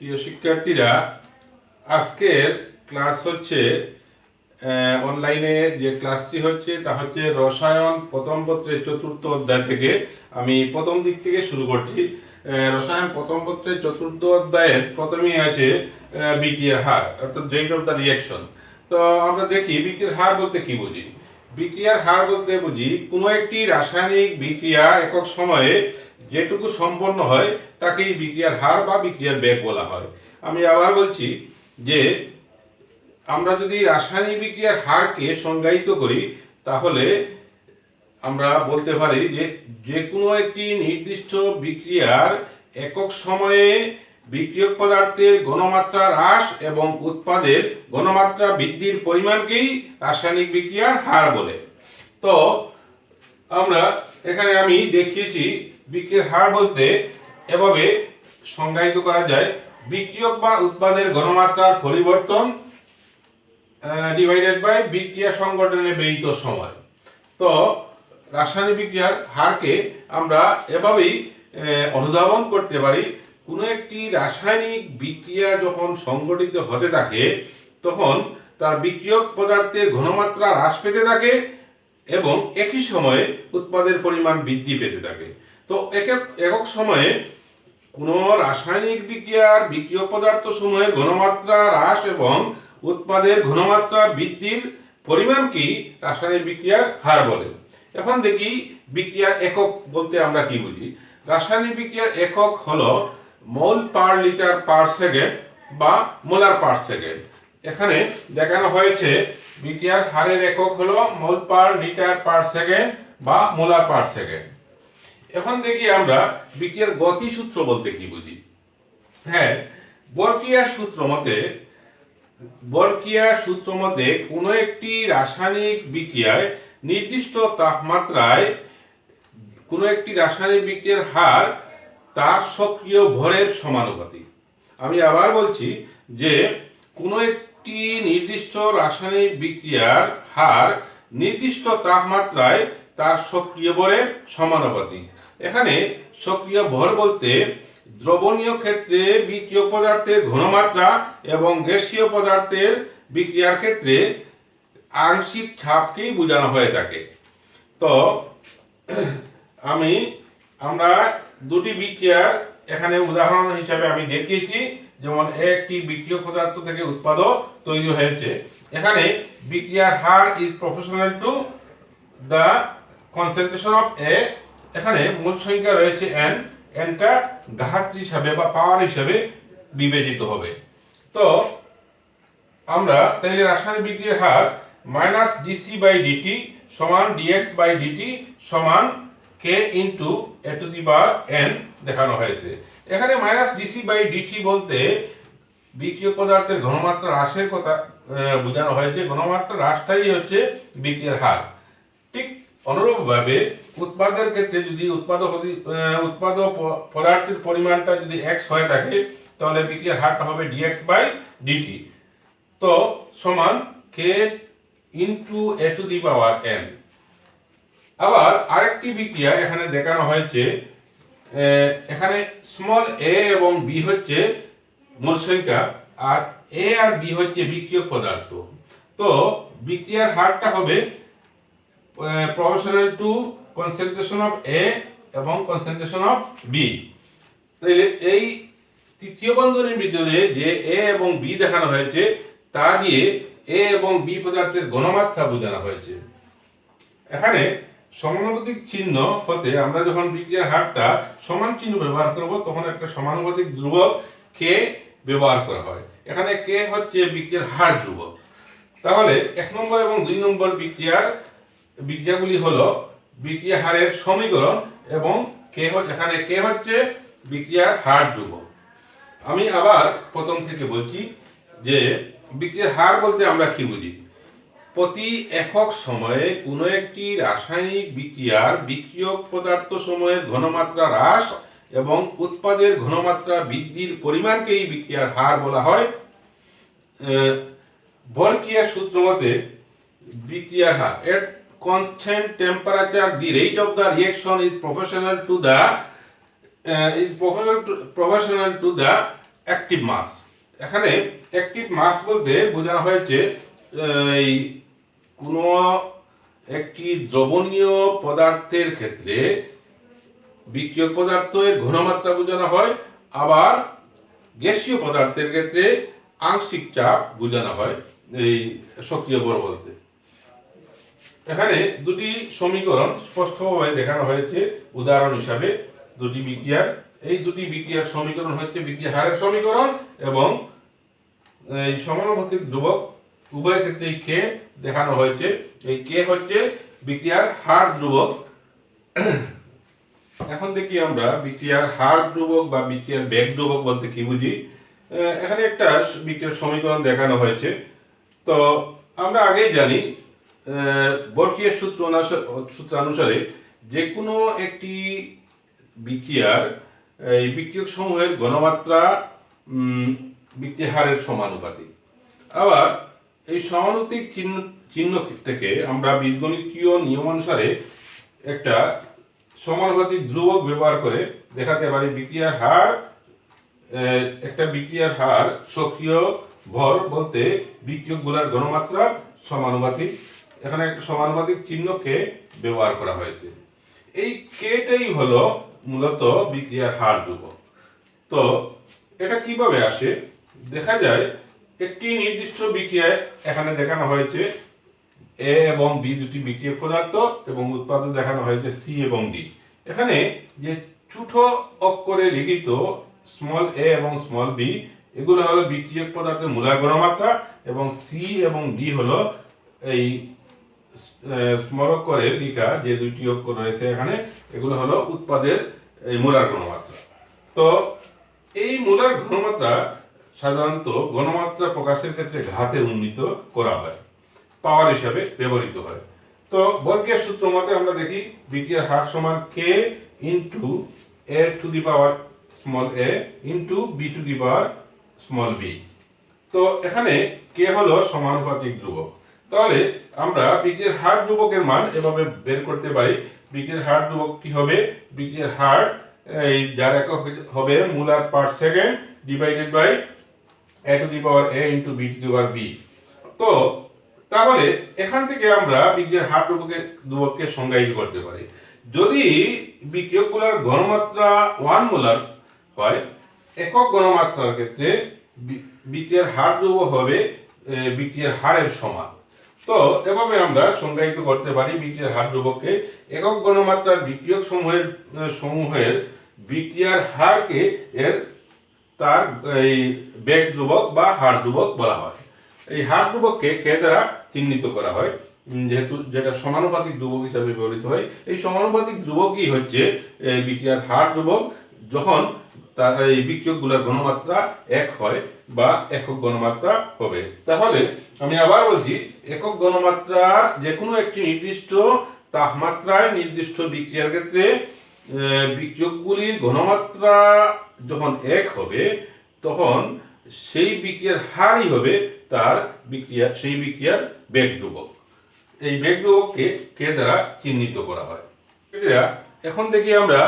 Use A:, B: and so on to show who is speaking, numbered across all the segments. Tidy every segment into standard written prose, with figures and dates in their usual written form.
A: প্রিয় শিক্ষার্থীরা, আজকের ক্লাস হচ্ছে অনলাইনে যে ক্লাসটি হচ্ছে তা হচ্ছে রসায়ন প্রথম পত্রের চতুর্থ অধ্যায় থেকে। আমি প্রথম দিক থেকে শুরু করছি। রসায়ন প্রথম পত্রের চতুর্থ অধ্যায়ের প্রথমেই আছে বিক্রিয়ার হার, অর্থাৎ রেট অফ দ্য রিঅ্যাকশন। তো আমরা দেখি বিক্রিয়ার হার বলতে কি বুঝি। বিক্রিয়ার হার বলতে বুঝি কোনো একটি রাসায়নিক বিক্রিয়া একক সময়ে যেটুকু সম্পন্ন হয় তাকেই বিক্রিয়ার হার বা বিক্রিয়ার বেগ বলা হয়। আমি আবার বলছি যে আমরা যদি রাসায়নিক বিক্রিয়ার হারকে সংজ্ঞায়িত করি তাহলে আমরা বলতে পারি যে যে কোনো একটি নির্দিষ্ট বিক্রিয়ার একক সময়ে বিক্রিয়ক পদার্থের ঘনমাত্রা হ্রাস এবং উৎপাদের ঘনমাত্রা বৃদ্ধির পরিমাণকেই রাসায়নিক বিক্রিয়ার হার বলে। তো আমরা এখানে আমি দেখিয়েছি বিক্রিয়ার হার বলতে এভাবে সংজ্ঞায়িত করা যায়: বিক্রিয়ক বা উৎপাদের ঘনমাত্রার পরিবর্তন ডিভাইডেড বাই বিক্রিয়া সংঘটনে ব্যয়িত সময়। তো রাসায়নিক বিক্রিয়ার হারকে আমরা এভাবেই অনুধাবন করতে পারি: কোনো একটি রাসায়নিক বিক্রিয়া যখন সংঘটিত হতে থাকে তখন তার বিক্রিয়ক পদার্থের ঘনমাত্রা হ্রাস পেতে থাকে এবং একই সময়ে উৎপাদের পরিমাণ বৃদ্ধি পেতে থাকে। তো একক সময়ে কোনো রাসায়নিক বিক্রিয়ার বিক্রিয়ক পদার্থ সমূহের ঘনমাত্রা হ্রাস এবং উৎপাদের ঘনমাত্রা বৃদ্ধির পরিমাণকেই রাসায়নিক বিক্রিয়ার হার বলে। এখন দেখি বিক্রিয়ার একক বলতে আমরা কি বুঝি। রাসায়নিক বিক্রিয়ার একক হলো মোল পার লিটার পার সেকেন্ড বা মোলার পার সেকেন্ড। এখানে দেখানো হয়েছে বিক্রিয়ার হারের একক হলো মোল পার লিটার পার সেকেন্ড বা মোলার পার সেকেন্ড। এখন দেখি আমরা বিক্রিয়ার গতি সূত্র বলতে কি বুঝি। হ্যাঁ, বরকিয়ার সূত্র মতে কোনো একটি রাসায়নিক বিক্রিয়ায় নির্দিষ্ট তাপমাত্রায় কোনো একটি রাসায়নিক বিক্রিয়ার হার তার সক্রিয় ভরের সমানুপাতিক। আমি আবার বলছি যে কোনো একটি নির্দিষ্ট রাসায়নিক বিক্রিয়ার হার নির্দিষ্ট তাপমাত্রায় তার সক্রিয় ভরের সমানুপাতিক। এখানে সক্রিয় ভর বলতে দ্রবণীয় ক্ষেত্রে বিক্রিয়ক পদার্থের ঘনমাত্রা এবং গ্যাসীয় পদার্থের বিক্রিয়ার ক্ষেত্রে আংশিক চাপকেই বোঝানো হয়ে থাকে। তো আমরা দুটি বিক্রিয়ার এখানে উদাহরণ হিসাবে আমি দেখিয়েছি, যেমন একটি বিক্রিয়ক পদার্থ থেকে উৎপাদক তৈরি হয়েছে। এখানে বিক্রিয়ার হার is proportional to the concentration of A. এখানে মোল সংখ্যা রয়েছে n, nটা ঘাত হিসাবে বা পাওয়ার হিসাবে বিবেচিত হবে। তো আমরা তাহলে রাসায়নিক বিক্রিয়ার হার মাইনাস ডিসি বাই ডিটি সমান ডিএক্স বাই ডিটি সমান k into A to the power n দেখানো হয়েছে। এখানে মাইনাস ডিসি বাই ডিটি বলতে বিক্রিয়ক পদার্থের ঘনমাত্রা হ্রাসের কথা বোঝানো হয়েছে। ঘনমাত্রা হ্রাসটাই হচ্ছে বিক্রিয়ার হার। ঠিক অনুরূপভাবে উৎপাদের ক্ষেত্রে যদি উৎপাদ পদার্থের পরিমাণটা যদি x হয়ে থাকে তাহলে বিক্রিয়ার হারটা হবে dx বাই dt, তো সমান k into a two the power n। আবার আরেকটি বিক্রিয়া এখানে দেখানো হয়েছে। এখানে স্মল a এবং b হচ্ছে মোল সংখ্যা, আর a আর b হচ্ছে বিক্রিয়ক পদার্থ। তো বিক্রিয়ার হারটা হবে proportional to concentration of A এবং concentration of B। তাহলে এই তৃতীয় বন্ধনীর ভিতরে যে A এবং B দেখানো হয়েছে তা দিয়ে A এবং B পদার্থের ঘনমাত্রা বোঝানো হয়েছে। এখানে সমানুপাতিক চিহ্ন হতে আমরা যখন বিক্রিয়ার হারটা সমান চিহ্ন ব্যবহার করব তখন একটা সমানুপাতিক ধ্রুবক K ব্যবহার করা হয়। এখানে K হচ্ছে বিক্রিয়ার হার ধ্রুবক। তাহলে 1 নম্বর এবং 2 নম্বর বিক্রিয়াগুলি হলো বিক্রিয়া হারের সমীকরণ এবং এখানে কে হচ্ছে বিক্রিয়ার হার ধ্রুবক। আমি আবার প্রথম থেকে বলছি যে বিক্রিয়ার হার বলতে আমরা কি বুঝি। প্রতি একক সময়ে কোনো একটি রাসায়নিক বিক্রিয়ার বিক্রিয়ক পদার্থ সমূহের ঘনমাত্রা হ্রাস এবং উৎপাদের ঘনমাত্রা বৃদ্ধির পরিমাণকেই বিক্রিয়ার হার বলা হয়। বরকিয়ার সূত্র মতে বিক্রিয়ার হার এর constant temperature the rate of the reaction is proportional to the active mass. এখানে অ্যাক্টিভ মাস বলতে বোঝানো হয়েছে এই কোনো একটি দ্রবণীয় পদার্থের ক্ষেত্রে বিক্রিয়ক পদার্থের ঘনমাত্রা বোঝানো হয়, আবার গ্যাসীয় পদার্থের ক্ষেত্রে আংশিক চাপ বোঝানো হয় এই সক্রিয় বল বলতে। এখানে দুটি সমীকরণ স্পষ্টভাবে দেখানো হয়েছে উদাহরণ হিসাবে দুটি বিক্রিয়ার। এই দুটি বিক্রিয়ার সমীকরণ হচ্ছে বিক্রিয়া হারের সমীকরণ এবং এই সমানুপাতিক ধ্রুবক উভয় ক্ষেত্রে কে দেখানো হয়েছে। এই কে হচ্ছে বিক্রিয়ার হার ধ্রুবক। এখন দেখি আমরা বিক্রিয়ার হার ধ্রুবক বা বিক্রিয়ার বেগ ধ্রুবক বলতে কি বুঝি। এখানে একটা বিক্রিয়ার সমীকরণ দেখানো হয়েছে। তো আমরা আগেই জানি বরকিয়ার সূত্রানুসারে যে কোনো একটি বিক্রিয়ার এই বিক্রিয়ক সমূহের ঘনমাত্রা বিক্রিয়া হারের সমানুপাতিক। আবার এই সমানুপাতিক চিহ্ন থেকে আমরা বীজগণিতীয় নিয়মানুসারে একটা সমানুপাতিক ধ্রুবক ব্যবহার করে দেখাতে পারি বিক্রিয়ার হার একটা বিক্রিয়ার হার সক্রিয় ভর বলতে বিক্রিয়কগুলোর ঘনমাত্রা সমানুপাতিক। এখানে একটা সমানুপাতিক চিহ্নকে ব্যবহার করা হয়েছে। এই কেটাই হলো মূলত বিক্রিয়ার হার ধ্রুবক। তো এটা কিভাবে আসে দেখা যায়, একটি নির্দিষ্ট বিক্রিয়ায় এখানে দেখানো হয়েছে এ এবং বি দুটি বিক্রিয়ক পদার্থ এবং উৎপাদক দেখানো হয়েছে সি এবং ডি। এখানে যে ছোট অক্ষরে লিখিত স্মল এ এবং স্মল বি এগুলো হলো বিক্রিয়ক পদার্থের মূলার ঘনমাত্রা এবং সি এবং ডি হলো এই স্মল অক্ষরে লেখা যে দুটি অক্ষর রয়েছে এখানে এগুলো হলো উৎপাদের এই মূলার ঘনমাত্রা। তো এই মূলার ঘনমাত্রা সাধারণত ঘনমাত্রা প্রকাশের ক্ষেত্রে ঘাতে উন্নীত করা হয়, পাওয়ার হিসাবে ব্যবহৃত হয়। তো বর্গীয় সূত্র মতে আমরা দেখি বিক্রিয়ার হার সমান k into A to the power small a into B to the power small b. তো এখানে কে হলো সমানুপাতিক ধ্রুবক। তাহলে আমরা বিক্রিয়ার হার ধ্রুবকের মান এভাবে বের করতে পারি। বিক্রিয়ার হার ধ্রুবক কি হবে, বিক্রিয়ার হার এই যার একক হবে molar per second divided by A to the power A into B to the power B. তো তাহলে এখান থেকে আমরা বিক্রিয়ার হার ধ্রুবককে সংজ্ঞায়িত করতে পারি। যদি বিক্রিয়কগুলোর ঘনমাত্রা 1 মোলার হয়, একক ঘনমাত্রার ক্ষেত্রে বিক্রিয়ার হার ধ্রুবক হবে বিক্রিয়ার হারের সমান। তো এভাবে আমরা সংজ্ঞায়িত করতে পারি বিক্রিয়ার হার ধ্রুবককে। একক ঘনমাত্রার বিক্রিয়ক সমূহের বিক্রিয়ার হারকে তার এই বেগ ধ্রুবক বা হার ধ্রুবক বলা হয়। এই হার ধ্রুবককে কে দ্বারা চিহ্নিত করা হয়, যেহেতু যেটা সমানুপাতিক ধ্রুবক হিসাবে ব্যবহৃত হয়। এই সমানুপাতিক ধ্রুবকই হচ্ছে বিক্রিয়ার হার ধ্রুবক যখন তার এই বিক্রিয়কগুলোর ঘনমাত্রা এক হয় বা একক ঘনমাত্রা হবে। তাহলে আমি আবার বলছি, একক ঘনমাত্রা যে কোনো একটি নির্দিষ্ট তাপমাত্রায় নির্দিষ্ট বিক্রিয়ার ক্ষেত্রে বিক্রিয়কগুলির ঘনমাত্রা যখন এক হবে তখন সেই বিক্রিয়ার হারই হবে তার সেই বিক্রিয়ার বেগ ধ্রুবক। এই বেগ ধ্রুবককে কে দ্বারা চিহ্নিত করা হয়। এখন দেখি আমরা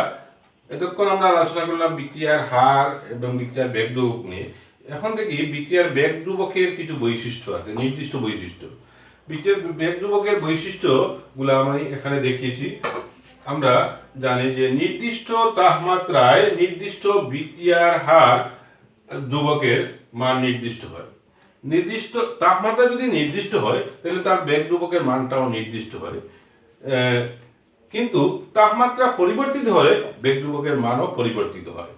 A: এতক্ষণ আমরা আলোচনা করলাম বিক্রিয়ার হার এবং বিক্রিয়ার বেগ ধ্রুবক নিয়ে। এখন দেখি বিক্রিয়ার বেগ ধ্রুবকের কিছু বৈশিষ্ট্য আছে, নির্দিষ্ট বৈশিষ্ট্য। বিক্রিয়ার বেগ ধ্রুবকের বৈশিষ্ট্যগুলো আমি এখানে দেখিয়েছি। আমরা জানি যে নির্দিষ্ট তাপমাত্রায় নির্দিষ্ট বিক্রিয়ার হার ধ্রুবকের মান নির্দিষ্ট হয়। নির্দিষ্ট তাপমাত্রা যদি নির্দিষ্ট হয় তাহলে তার বেগ ধ্রুবকের মানটাও নির্দিষ্ট হয়, কিন্তু তাপমাত্রা পরিবর্তিত হলে বেগ ধ্রুবকের মানও পরিবর্তিত হয়।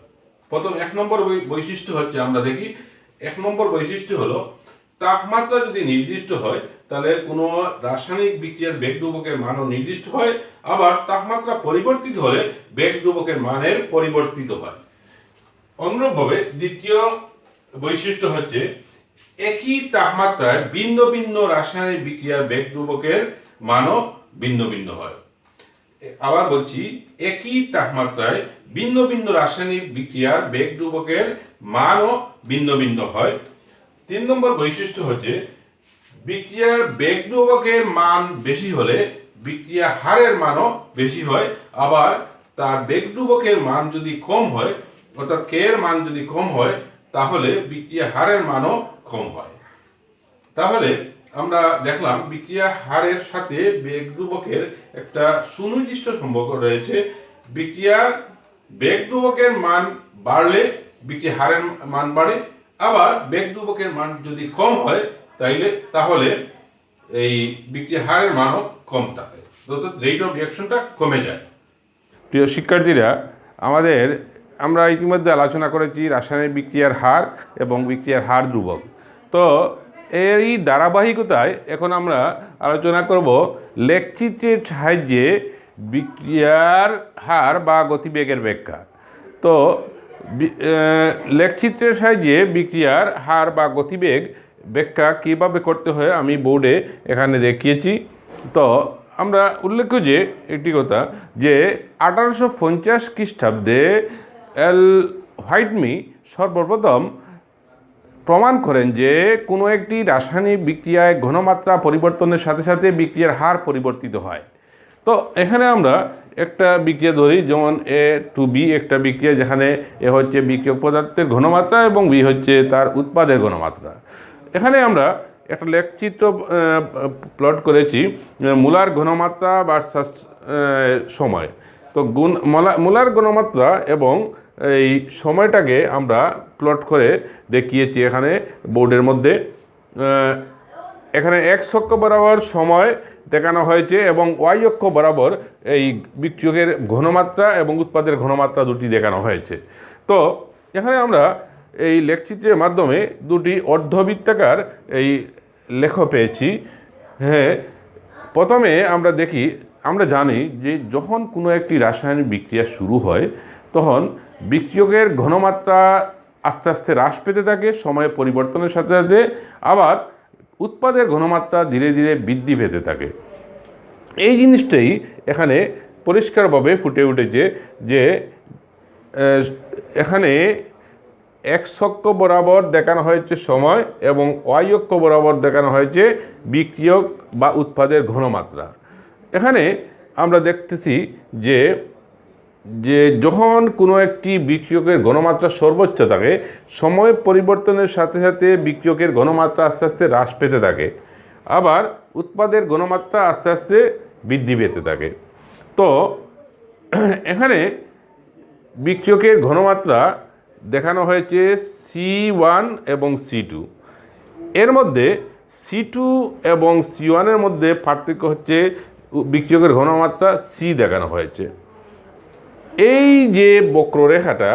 A: প্রথম 1 নম্বর বৈশিষ্ট্য হচ্ছে, আমরা দেখি 1 নম্বর বৈশিষ্ট্য হলো তাপমাত্রা যদি নির্দিষ্ট হয় তাহলে কোনো রাসায়নিক বিক্রিয়ার বেগ ধ্রুবকের মানও নির্দিষ্ট হয়, আবার তাপমাত্রা পরিবর্তিত হলে বেগ ধ্রুবকের মানের পরিবর্তিত হয়। অনুরূপভাবে দ্বিতীয় বৈশিষ্ট্য হচ্ছে একই তাপমাত্রায় ভিন্ন ভিন্ন রাসায়নিক বিক্রিয়ার বেগ ধ্রুবকের মানও ভিন্ন ভিন্ন হয়। আবার বলছি, একই তাপমাত্রায় ভিন্ন ভিন্ন রাসায়নিক বিক্রিয়ার বেগ ধ্রুবকের মানও ভিন্ন ভিন্ন হয়। 3 নম্বর বৈশিষ্ট্য হচ্ছে বিক্রিয়ার বেগ ধ্রুবকের মান বেশি হলে বিক্রিয়া হারের মানও বেশি হয়, আবার তার বেগ ধ্রুবকের মান যদি কম হয় অর্থাৎ কে এর মান যদি কম হয় তাহলে বিক্রিয়া হারের মানও কম হয়। তাহলে আমরা দেখলাম বিক্রিয়া হারের সাথে বেগ ধ্রুবকের একটা সুনির্দিষ্ট সম্পর্ক রয়েছে। বিক্রিয়ার বেগ ধ্রুবকের মান বাড়লে বিক্রিয়া হারের মান বাড়ে, আবার বেগ ধ্রুবকের মান যদি কম হয় তাহলে এই বিক্রিয়া হারের মানও কম থাকে, অর্থাৎ রেট অফ রিঅ্যাকশনটা কমে যায়। প্রিয় শিক্ষার্থীরা, আমরা ইতিমধ্যে আলোচনা করেছি রাসায়নিক বিক্রিয়ার হার এবং বিক্রিয়ার হার ধ্রুবক। তো এই ধারাবাহিকতায় এখন আমরা আলোচনা করব লেখচিত্রের সাহায্যে বিক্রিয়ার হার বা গতিবেগের ব্যাখ্যা। তো লেখচিত্রের সাহায্যে বিক্রিয়ার হার বা গতিবেগ ব্যাখ্যা কীভাবে করতে হয় আমি বোর্ডে এখানে দেখিয়েছি। তো আমরা উল্লেখ্য যে একটি কথা যে 1850 খ্রিস্টাব্দে এল হোয়াইটমি সর্বপ্রথম প্রমাণ করেন যে কোনো একটি রাসায়নিক বিক্রিয়ায় ঘনমাত্রা পরিবর্তনের সাথে সাথে বিক্রিয়ার হার পরিবর্তিত হয়। তো এখানে আমরা একটা বিক্রিয়া ধরি, যেমন এ টু বি একটা বিক্রিয়া, যেখানে এ হচ্ছে বিক্রিয়ক পদার্থের ঘনমাত্রা এবং বি হচ্ছে তার উৎপাদের ঘনমাত্রা। এখানে আমরা একটা লেখচিত্র প্লট করেছি মূলার ঘনমাত্রা ভার্সাস সময়। তো মূলার ঘনমাত্রা এবং এই সময়টাকে আমরা প্লট করে দেখিয়েছি এখানে বোর্ডের মধ্যে। এখানে এক্স অক্ষ বরাবর সময় দেখানো হয়েছে এবং ওয়াই অক্ষ বরাবর এই বিক্রিয়কের ঘনমাত্রা এবং উৎপাদের ঘনমাত্রা দুটি দেখানো হয়েছে। তো এখানে আমরা এই লেখচিত্রের মাধ্যমে দুটি অর্ধবৃত্তাকার এই লেখ পেয়েছি। হ্যাঁ, প্রথমে আমরা জানি যে যখন কোনো একটি রাসায়নিক বিক্রিয়া শুরু হয় তখন বিক্রিয়কের ঘনমাত্রা আস্তে আস্তে হ্রাস পেতে থাকে সময়ের পরিবর্তনের সাথে সাথে, আবার উৎপাদের ঘনমাত্রা ধীরে ধীরে বৃদ্ধি পেতে থাকে। এই জিনিসটাই এখানে পরিষ্কারভাবে ফুটে উঠেছে যে এখানে এক্স অক্ষ বরাবর দেখানো হয়েছে সময় এবং ওয়াই অক্ষ বরাবর দেখানো হয়েছে বিক্রিয়ক বা উৎপাদের ঘনমাত্রা। এখানে আমরা দেখতেছি যে যখন কোনো একটি বিক্রিয়কের ঘনমাত্রা সর্বোচ্চ থাকে সময় পরিবর্তনের সাথে সাথে বিক্রিয়কের ঘনমাত্রা আস্তে আস্তে হ্রাস পেতে থাকে, আবার উৎপাদের ঘনমাত্রা আস্তে আস্তে বৃদ্ধি পেতে থাকে। তো এখানে বিক্রিয়কের ঘনমাত্রা দেখানো হয়েছে C1 এবং C2। এর মধ্যে C2 এবং C1-এর মধ্যে পার্থক্য হচ্ছে বিক্রিয়কের ঘনমাত্রা C দেখানো হয়েছে। এই যে বক্ররেখাটা,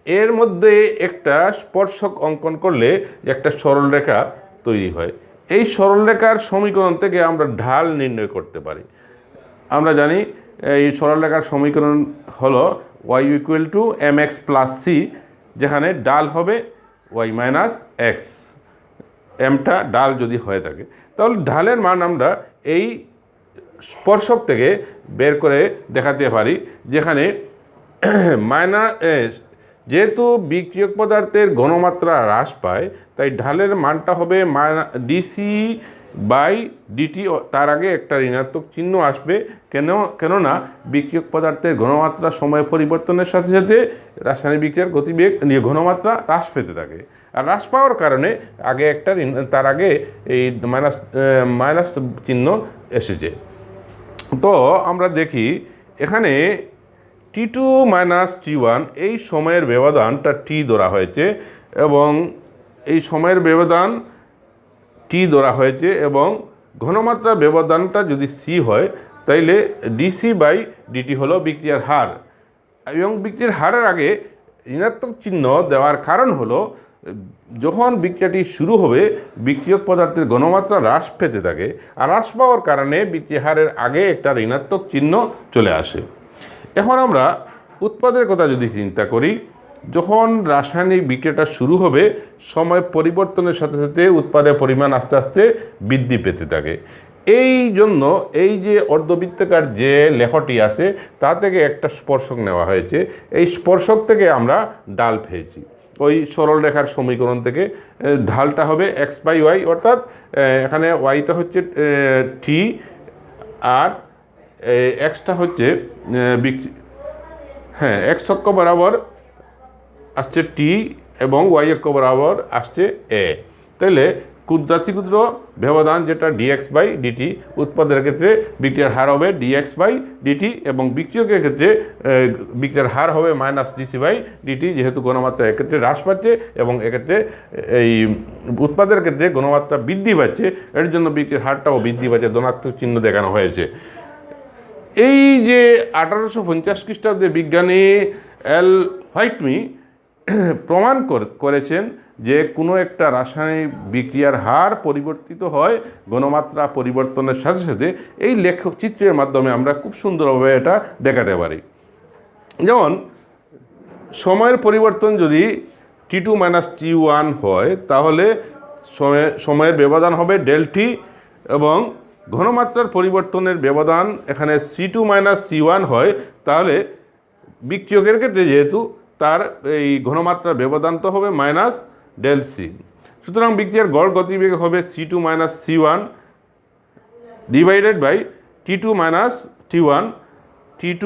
A: এর মধ্যে একটা স্পর্শক অঙ্কন করলে একটা সরলরেখা তৈরি হয়। এই সরলরেখার সমীকরণ থেকে আমরা ঢাল নির্ণয় করতে পারি। আমরা জানি এই সরলরেখার সমীকরণ হলো y = mx + c, যেখানে ডাল হবে y - x, এমটা ডাল যদি হয়ে থাকে তাহলে ঢালের মান আমরা এই স্পর্শক থেকে বের করে দেখাতে পারি, যেখানে যেহেতু বিক্রিয়ক পদার্থের ঘনমাত্রা হ্রাস পায় তাই ঢালের মানটা হবে dc/dt। তার আগে একটা ঋণাত্মক চিহ্ন আসবে, কেননা বিক্রিয়ক পদার্থের ঘনমাত্রা সময় পরিবর্তনের সাথে সাথে রাসায়নিক বিক্রিয়ার গতিবেগ ঘনমাত্রা হ্রাস পেতে থাকে। আর হ্রাস পাওয়ার কারণে তার আগে এই মাইনাস চিহ্ন এসেছে। তো আমরা দেখি এখানে T2 - T1 এই সময়ের ব্যবধানটা T ধরা হয়েছে এবং এই সময়ের ব্যবধান T ধরা হয়েছে এবং ঘনমাত্রা ব্যবধানটা যদি C হয় তাইলে dc/dt হলো বিক্রিয়ার হার। এবং বিক্রিয়ার হারের আগে ঋণাত্মক চিহ্ন দেওয়ার কারণ হলো যখন বিক্রিয়াটি শুরু হবে বিক্রিয়ক পদার্থের ঘনমাত্রা হ্রাস পেতে থাকে, আর হ্রাস পাওয়ার কারণে বিক্রিয়া হারের আগে একটা ঋণাত্মক চিহ্ন চলে আসে। এখন আমরা উৎপাদের কথা যদি চিন্তা করি, যখন রাসায়নিক বিক্রিয়াটা শুরু হবে সময় পরিবর্তনের সাথে সাথে উৎপাদের পরিমাণ আস্তে আস্তে বৃদ্ধি পেতে থাকে। এই জন্য এই যে অর্ধবৃত্তাকার যে লেখটি আছে তা থেকে একটা স্পর্শক নেওয়া হয়েছে। এই স্পর্শক থেকে আমরা ডাল পেয়েছি ওই সরল রেখার সমীকরণ থেকে। ঢালটা হবে x/y, অর্থাৎ এখানে ওয়াইটা হচ্ছে T আর এক্সটা হচ্ছে এক্স অক্ষ বরাবর আসছে T এবং ওয়াই অক্ষ বরাবর আসছে এ। তাহলে ক্ষুদ্রাতিক্ষুদ্র ব্যবধান যেটা ডিএক্স বাই ডিটি, উৎপাদের ক্ষেত্রে বিক্রিয়ার হার হবে ডিএক্স বাই ডিটি এবং বিক্রিয়কের ক্ষেত্রে বিক্রিয়ার হার হবে মাইনাস ডিসি বাই ডিটি, যেহেতু ঘনমাত্রা এক্ষেত্রে হ্রাস পাচ্ছে এবং এক্ষেত্রে এই উৎপাদের ক্ষেত্রে ঘনমাত্রা বৃদ্ধি পাচ্ছে, এর জন্য বিক্রিয়ার হারটাও বৃদ্ধি পাচ্ছে, ধনাত্মক চিহ্ন দেখানো হয়েছে। এই যে 1850 খ্রিস্টাব্দে বিজ্ঞানী এল হোয়াইটমি প্রমাণ করেছেন যে কোনো একটা রাসায়নিক বিক্রিয়ার হার পরিবর্তিত হয় ঘনমাত্রা পরিবর্তনের সাথে সাথে, এই চিত্রের মাধ্যমে আমরা খুব সুন্দরভাবে এটা দেখাতে পারি। যেমন সময়ের পরিবর্তন যদি T2 - T1 হয়, তাহলে সময়ের ব্যবধান হবে ডেল-টি এবং ঘনমাত্রার পরিবর্তনের ব্যবধান এখানে C2 - C1 হয়, তাহলে বিক্রিয়কের ক্ষেত্রে যেহেতু তার এই ঘনমাত্রার ব্যবধান তো হবে মাইনাস ডেল সি। সুতরাং বিক্রিয়ার গড় গতিবেগ হবে C2 - C1 divided by T2 - T1। T2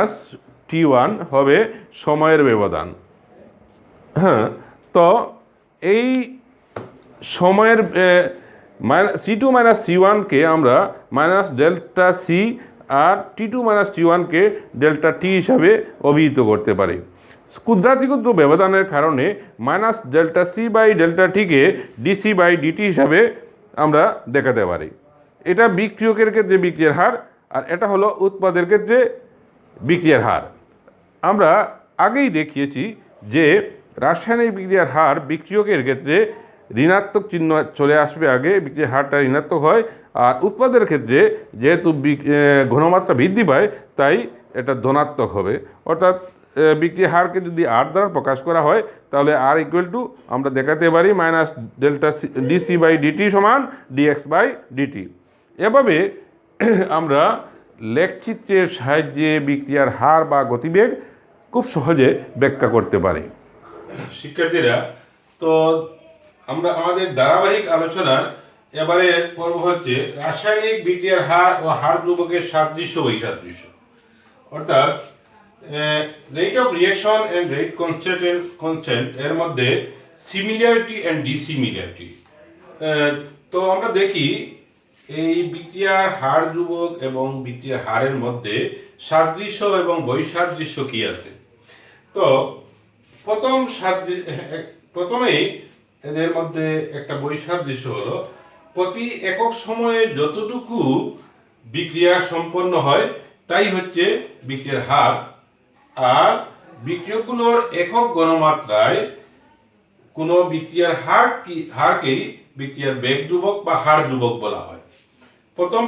A: - T1 হবে সময়ের ব্যবধান। হ্যাঁ, তো এই সময়ের C2 - C1কে আমরা মাইনাস ডেল্টা সি আর T2 - T1কে ডেল্টা টি হিসাবে অভিহিত করতে পারি। ক্ষুদ্রাতিক্ষুদ্র ব্যবধানের কারণে minus delta C by delta টিকে ডিসি বাই ডিটি হিসাবে আমরা দেখাতে পারি। এটা বিক্রিয়কের ক্ষেত্রে বিক্রিয়ার হার, আর এটা হলো উৎপাদের ক্ষেত্রে বিক্রিয়ার হার। আমরা আগেই দেখিয়েছি যে রাসায়নিক বিক্রিয়ার হার বিক্রিয়কের ক্ষেত্রে ঋণাত্মক চিহ্ন চলে আসবে আগে, বিক্রিয়ার হারটা ঋণাত্মক হয়, আর উৎপাদের ক্ষেত্রে যেহেতু ঘনমাত্রা বৃদ্ধি পায় তাই এটা ধনাত্মক হবে। অর্থাৎ বিক্রিয়ার হারকে যদি আর দ্বারা প্রকাশ করা হয় তাহলে আর ইকুয়াল টু আমরা দেখাতে পারি minus delta DC by DT সমান ডিএক্স বাই ডিটি। এভাবে আমরা লেখচিত্রের সাহায্যে বিক্রিয়ার হার বা গতিবেগ খুব সহজে ব্যাখ্যা করতে পারি। শিক্ষার্থীরা, তো আমরা আমাদের ধারাবাহিক আলোচনার এবারে পর্ব হচ্ছে রাসায়নিক বিক্রিয়ার হার ও হার ধ্রুবকের সাদৃশ্য বৈসাদৃশ্য। অর্থাৎ rate of reaction and rate constant এর মধ্যে সিমিলারিটি এন্ড ডিসিমিলারিটি। তো আমরা দেখি এই বিক্রিয়ার হার ধ্রুবক এবং বিক্রিয়ার হারের মধ্যে সাদৃশ্য এবং বৈসাদৃশ্য কি আছে। তো প্রথমেই এদের মধ্যে একটা বৈসাদৃশ্য হলো প্রতি একক সময়ে যতটুকু বিক্রিয়া সম্পন্ন হয় তাই হচ্ছে বিক্রিয়ার হার, আর বিক্রিয়কগুলোর একক ঘনমাত্রায় কোনো বিক্রিয়ার হারকেই বিক্রিয়ার বেগ ধ্রুবক বা হার ধ্রুবক বলা হয়। প্রথম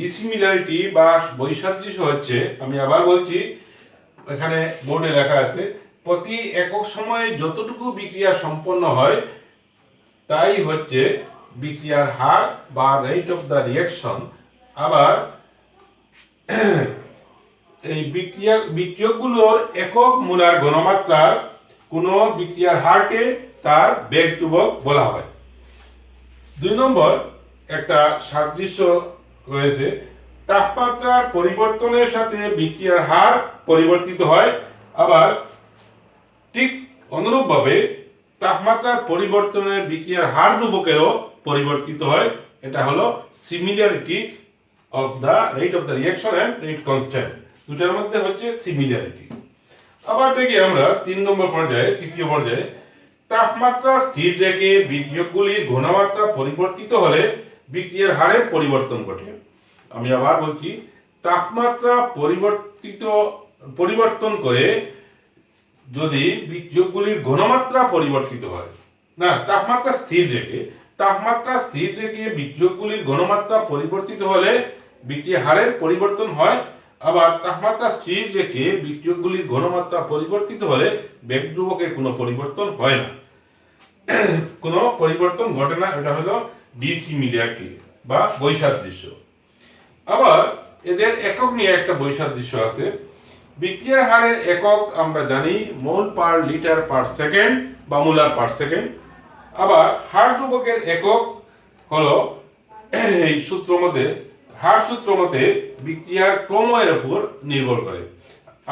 A: ডিসিমিলারিটি বা বৈসাদৃশ্য হচ্ছে, আমি আবার বলছি, এখানে বোর্ডে লেখা আছে, প্রতি একক সময়ে যতটুকু বিক্রিয়া সম্পন্ন হয় তাই হচ্ছে বিক্রিয়ার হার বা রেট অফ দ্য রিঅ্যাকশন। আবার এই বিক্রিয়কগুলোর একক মোলার ঘনমাত্রার কোনো বিক্রিয়ার হারকে তার বেগ ধ্রুবক বলা হয়। 2 নম্বর একটা সাদৃশ্য রয়েছে, তাপমাত্রার পরিবর্তনের সাথে বিক্রিয়ার হার পরিবর্তিত হয়, আবার ঠিক অনুরূপভাবে তাপমাত্রার পরিবর্তনে বিক্রিয়ার হার ধ্রুবকেরও পরিবর্তিত হয়। এটা হলো similarity of the rate of the reaction and rate constant, দুটার মধ্যে হচ্ছে সিমিলারিটি। আবার থেকে আমরা 3 নম্বর পর্যায়ে, তৃতীয় পর্যায়ে, তাপমাত্রা স্থির রেখে বিক্রিয়কগুলির ঘনমাত্রা পরিবর্তিত হলে বিক্রিয়ার হারের পরিবর্তন ঘটে। আমি আবার বলছি, তাপমাত্রা পরিবর্তন করে যদি বিক্রিয়কগুলির ঘনমাত্রা পরিবর্তিত হয়, না, তাপমাত্রা স্থির রেখে বিক্রিয়কগুলির ঘনমাত্রা পরিবর্তিত হলে বিক্রিয়ার হারের পরিবর্তন হয়, আবার তাপমাত্রা স্থির রেখে বিক্রিয়কগুলির ঘনমাত্রা পরিবর্তিত হলে বেগ ধ্রুবকের কোনো পরিবর্তন হয় না, কোনো পরিবর্তন ঘটে না। এটা হলো ডিসিমিলারিটি বা বৈসাদৃশ্য। আবার এদের একক নিয়ে একটা বৈসাদৃশ্য আছে। বিক্রিয়ার হারের একক আমরা জানি মোল পার লিটার পার সেকেন্ড বা মোলার পার সেকেন্ড। আবার হার ধ্রুবকের একক হলো এই হার সূত্র মতে বিক্রিয়ার ক্রমের উপর নির্ভর করে।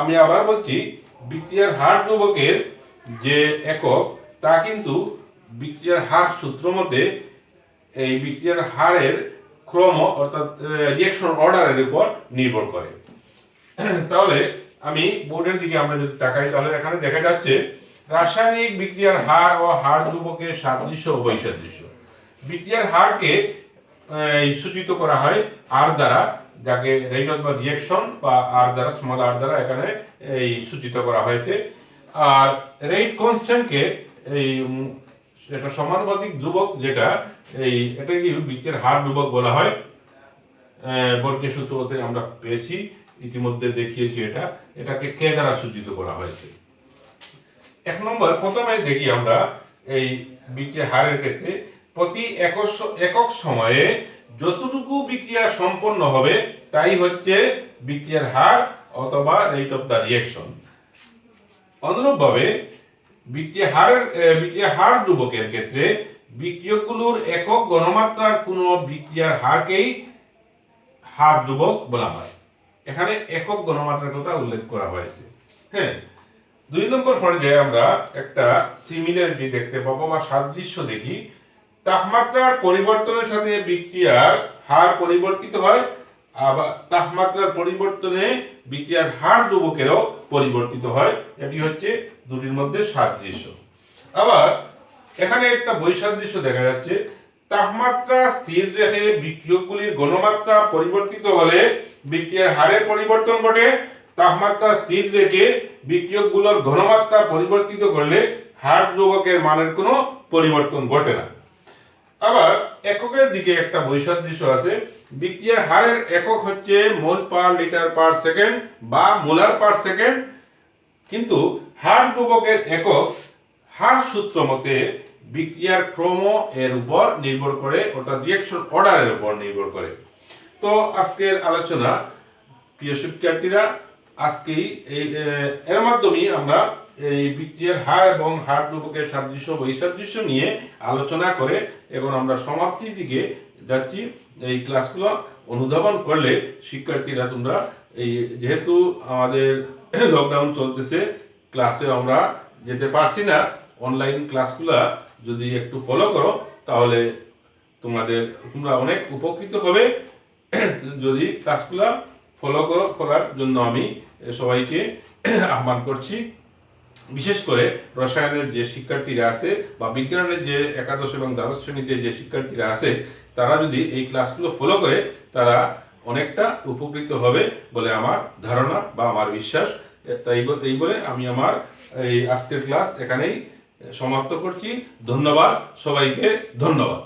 A: আমি আবার বলছি, বিক্রিয়ার হার ধ্রুবকের যে একক তা কিন্তু বিক্রিয়ার হার সূত্র মতে এই বিক্রিয়ার হারের ক্রম অর্থাৎ রিঅ্যাকশন অর্ডারের উপর নির্ভর করে। তাহলে আমি বোর্ডের দিকে আমরা যদি তাকাই তাহলে এখানে দেখা যাচ্ছে রাসায়নিক বিক্রিয়ার হার ও হার ধ্রুবকের সাদৃশ্য ও বৈসাদৃশ্য। বিক্রিয়ার হারকে সূচিত করা হয় আর দ্বারা, যাকে রেট অফ রিঅ্যাকশন বা আর দ্বারা, স্মল আর দ্বারা এখানে এই সূচিত করা হয়েছে। আর রেট কনস্ট্যান্টকে এই এটা সমানুপাতিক ধ্রুবক, যেটা এটাকে বিক্রিয়ার হার ধ্রুবক বলা হয়। বর্গের সূত্রতে আমরা পেয়েছি, ইতিমধ্যে দেখিয়েছি, এটাকে কে দ্বারা সূচিত করা হয়েছে। 1 নম্বর, প্রথমে দেখি আমরা এই বিক্রিয়ার হারের ক্ষেত্রে প্রতি একক সময়ে যতটুকু বিক্রিয়া সম্পন্ন হবে তাই হচ্ছে বিক্রিয়ার হার অথবা রেট অফ দ্য রিঅ্যাকশন। অনুরূপভাবে বিক্রিয়া হার ধ্রুবকের ক্ষেত্রে বিক্রিয়কগুলোর একক ঘনমাত্রার কোনো বিক্রিয়ার হারকেই হার ধ্রুবক বলা হয়। এখানে একক ঘনমাত্রার কথা উল্লেখ করা হয়েছে। হ্যাঁ, 2 নম্বর পর্যায়ে আমরা একটা সিমিলারিটি দেখতে পাবো বা সাদৃশ্য দেখি। তাপমাত্রার পরিবর্তনের সাথে বিক্রিয়ার হার পরিবর্তিত হয়, আবার তাপমাত্রার পরিবর্তনে বিক্রিয়ার হার ধ্রুবকেরও পরিবর্তিত হয়। এটি হচ্ছে দুটির মধ্যে সাদৃশ্য। আবার এখানে একটা বৈসাদৃশ্য দেখা যাচ্ছে। তাপমাত্রা স্থির রেখে বিক্রিয়কগুলির ঘনমাত্রা পরিবর্তিত হলে বিক্রিয়ার হারের পরিবর্তন ঘটে। তাপমাত্রা স্থির রেখে বিক্রিয়কগুলোর ঘনমাত্রা পরিবর্তিত করলে হার ধ্রুবকের মানের কোনো পরিবর্তন ঘটে না। আবার এককের দিকে একটা বৈসাদৃশ্য আছে। বিক্রিয়ার হারের একক হচ্ছে মোল পার লিটার পার সেকেন্ড বা মোলার পার সেকেন্ড, কিন্তু হার ধ্রুবকের একক হার সূত্র মতে বিক্রিয়ার ক্রম এর উপর নির্ভর করে, অর্থাৎ রিঅ্যাকশন অর্ডারের উপর নির্ভর করে। তো আজকের আলোচনা, প্রিয় শিক্ষার্থীরা, আজকেই এর মাধ্যমে আমরা এই বিক্রিয়ার হার এবং হার ধ্রুবকের সাদৃশ্য বৈসাদৃশ্য নিয়ে আলোচনা করে এখন আমরা সমাপ্তির দিকে যাচ্ছি। এই ক্লাসগুলো অনুধাবন করলে শিক্ষার্থীরা তোমরা যেহেতু আমাদের লকডাউন চলতেছে, ক্লাসে আমরা যেতে পারছি না, অনলাইন ক্লাসগুলো যদি একটু ফলো করো তাহলে তোমরা অনেক উপকৃত হবে। যদি ক্লাসগুলো করার জন্য আমি সবাইকে আহ্বান করছি। বিশেষ করে রসায়নের যে শিক্ষার্থীরা আছে বা বিজ্ঞানের যে একাদশ এবং দ্বাদশ শ্রেণীতে যে শিক্ষার্থীরা আছে, তারা যদি এই ক্লাসগুলো ফলো করে তারা অনেকটা উপকৃত হবে বলে আমার ধারণা বা আমার বিশ্বাস। এই বলে আমি আমার এই আজকের ক্লাস এখানেই সমাপ্ত করছি। ধন্যবাদ সবাইকে, ধন্যবাদ।